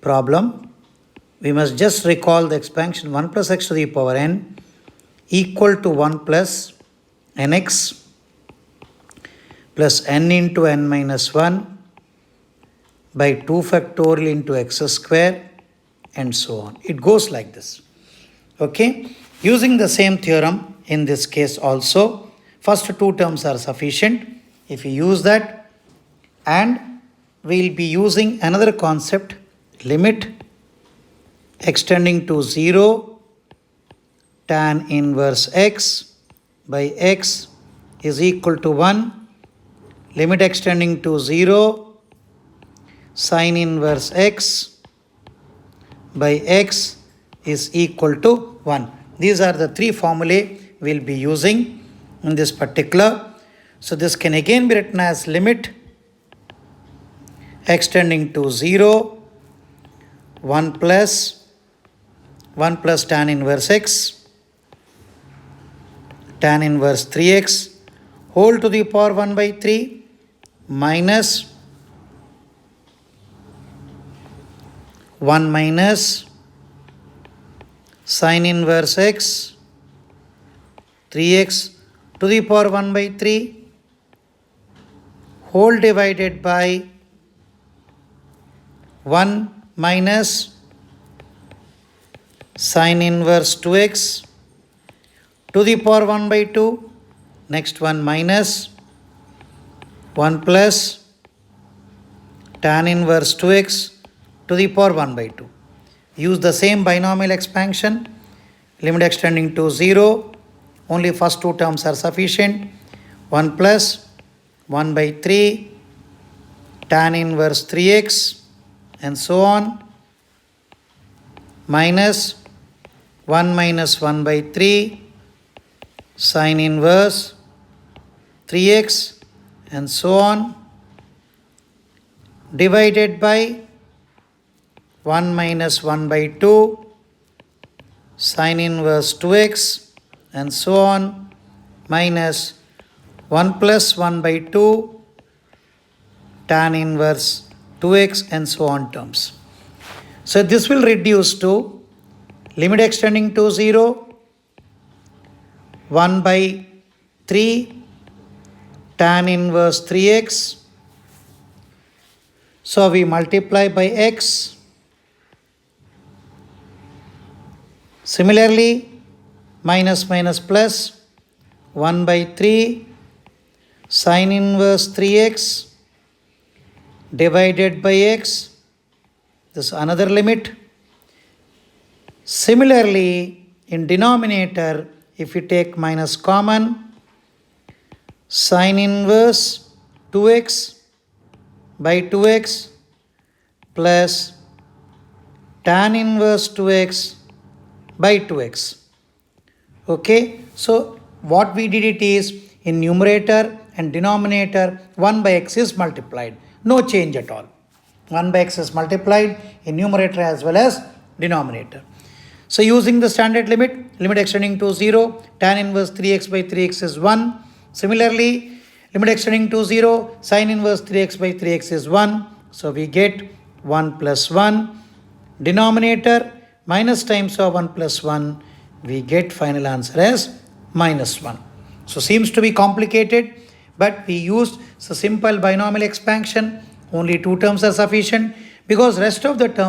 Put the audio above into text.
problem, we must just recall the expansion 1 plus x to the power n equal to 1 plus nx plus n into n minus 1 by 2 factorial into x square and so on. It goes like this. Okay? Using the same theorem in this case also, first two terms are sufficient. If you use that, and we'll be using another concept, limit extending to 0 tan inverse x by x is equal to 1, limit extending to 0 sin inverse x by x is equal to 1. These are the three formulae we'll be using in this particular. So this can again be written as limit extending to 0, 1 plus tan inverse x, tan inverse 3x whole to the power 1 by 3 minus 1 minus sin inverse x 3x to the power 1 by 3 whole divided by 1 minus sin inverse 2x to the power 1 by 2. Next one minus 1 plus tan inverse 2x to the power 1 by 2. Use the same binomial expansion, limit extending to 0. Only first two terms are sufficient. 1 plus 1 by 3 tan inverse 3x and so on, minus 1 minus 1 by 3 sin inverse 3x and so on, divided by 1 minus 1 by 2 sin inverse 2x and so on, minus 1 plus 1 by 2 tan inverse 2x and so on terms. So this will reduce to limit extending to 0, 1 by 3 tan inverse 3x. So we multiply by x. Similarly, minus minus plus 1 by 3 sin inverse 3x divided by x. This is another limit. Similarly, in denominator, if you take minus common, sin inverse 2x by 2x plus tan inverse 2x by 2x. Okay, so what we did it is, in numerator and denominator 1 by x is multiplied. No change at all. 1 by x is multiplied in numerator as well as denominator. So using the standard limit, limit extending to 0, tan inverse 3x by 3x is 1. Similarly, limit extending to 0, sin inverse 3x by 3x is 1. So we get 1 plus 1. Denominator minus times of 1 plus 1, we get final answer as minus 1. So seems to be complicated, but we used a simple binomial expansion. Only two terms are sufficient because rest of the terms